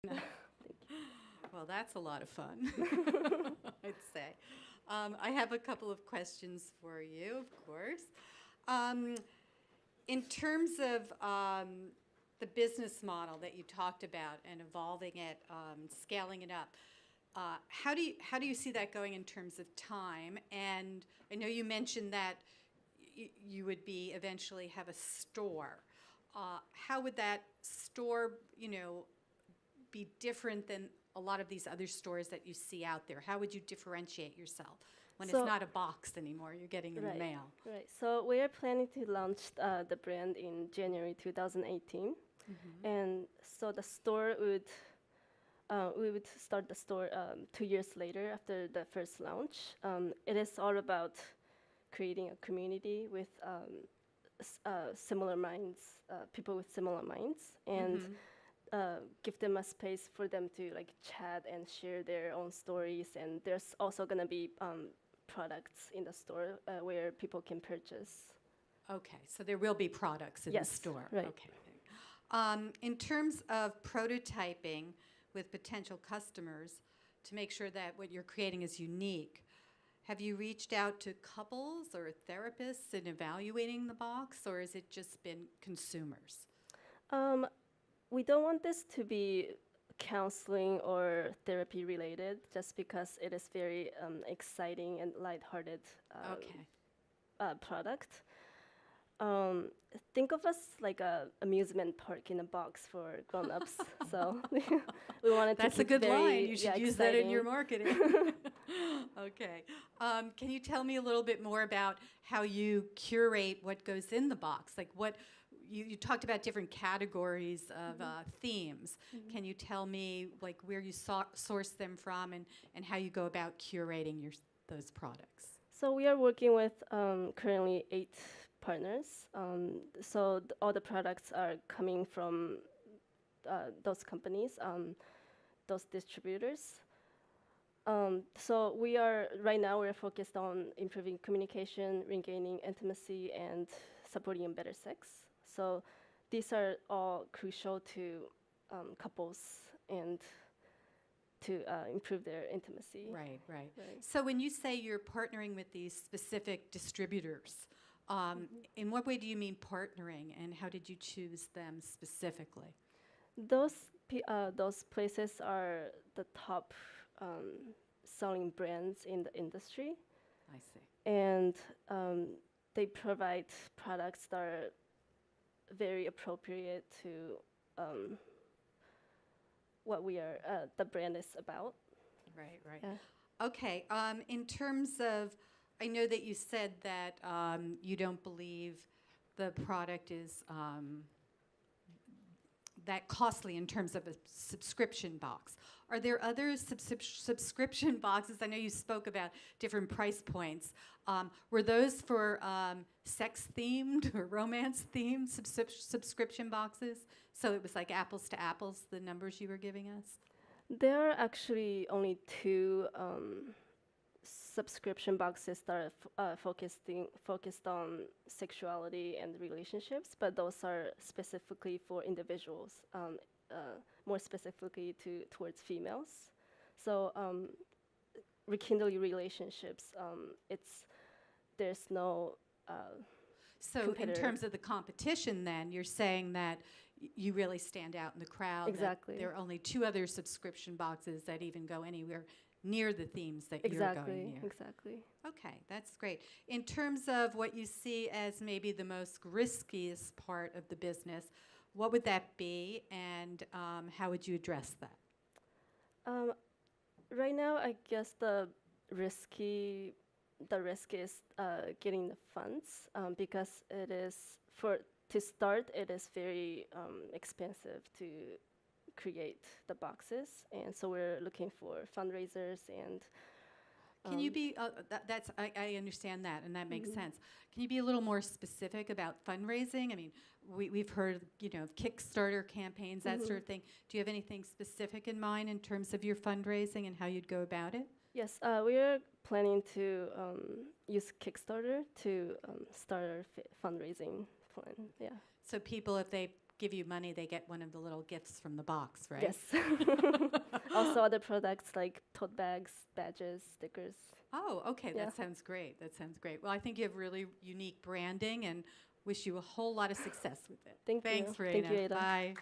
Well, that's a lot of fun, I'd say. I have a couple of questions for you, of course. Um, in terms of the business model that you talked about and evolving it, scaling it up, how do you see that going in terms of time? And I know you mentioned that you would be eventually have a store. How would that store, be different than a lot of these other stores that you see out there? How would you differentiate yourself when it's So, not a box anymore, you're getting in the right, mail? right. So we are planning to launch the brand in January 2018, and so the store would we would start the store 2 years later after the first launch. It is all about creating a community with similar minds, people with similar minds, and give them a space for them to like chat and share their own stories. And there's also gonna be products in the store where people can purchase. Okay, so there will be products in the Yes, store. right. Okay. In terms of prototyping with potential customers to make sure that what you're creating is unique, have you reached out to couples or therapists in evaluating the box, or has it just been consumers? Um, we don't want this to be counseling or therapy related, just because it is very exciting and lighthearted Okay. product. Um, think of us like a amusement park in a box for grown-ups. So we wanted to That's a keep good line. very You should use that in your exciting. marketing. Okay. Can you tell me a little bit more about how you curate what goes in the box? Like what you talked about different categories of themes. Can you tell me like where you source them from and how you go about curating those products? So we are working with currently 8 partners. So all the products are coming from those companies, those distributors. So we are right now we're focused on improving communication, regaining intimacy, and supporting better sex. So these are all crucial to couples and to improve their intimacy. Right, right. Right. So when you say you're partnering with these specific distributors, in what way do you mean partnering, and how did you choose them specifically? Those places are the top selling brands in the industry, I see. and they provide products that are very appropriate to um, what the brand is about. Right, right. Yeah. Okay. In terms of, I know that you said that you don't believe the product is that costly in terms of a subscription box. Are there other subscription boxes? I know you spoke about different price points. Were those for sex themed or romance themed subscription boxes? So it was like apples to apples, the numbers you were giving us? There are actually only two subscription boxes that are focused on sexuality and relationships, but those are specifically for individuals, more specifically towards females. So rekindle your relationships. There's no So in competitor. terms of the competition then, you're saying that you really stand out in the crowd. that Exactly. There are only two other subscription boxes that even go anywhere near the themes that you're going near. Exactly. Okay, that's great. In terms of what you see as maybe the most riskiest part of the business, what would that be, and how would you address that? Um, right now, I guess the risk is getting the funds, because it is to start. It is very expensive to create the boxes, and so we're looking for fundraisers and. Can you be, I understand that, and that makes sense. Can you be a little more specific about fundraising? I mean, we've heard, of Kickstarter campaigns, that sort of thing. Do you have anything specific in mind in terms of your fundraising and how you'd go about it? Yes, we are planning to use Kickstarter to start our fundraising plan. Yeah. So people, if they give you money, they get one of the little gifts from the box, right? Yes. Also other products like tote bags, badges, stickers. Oh, okay. Yeah. That sounds great. That sounds great. Well, I think you have really unique branding and wish you a whole lot of success with it. Thank you. Thanks, Thank Raina. you, Ada. Bye.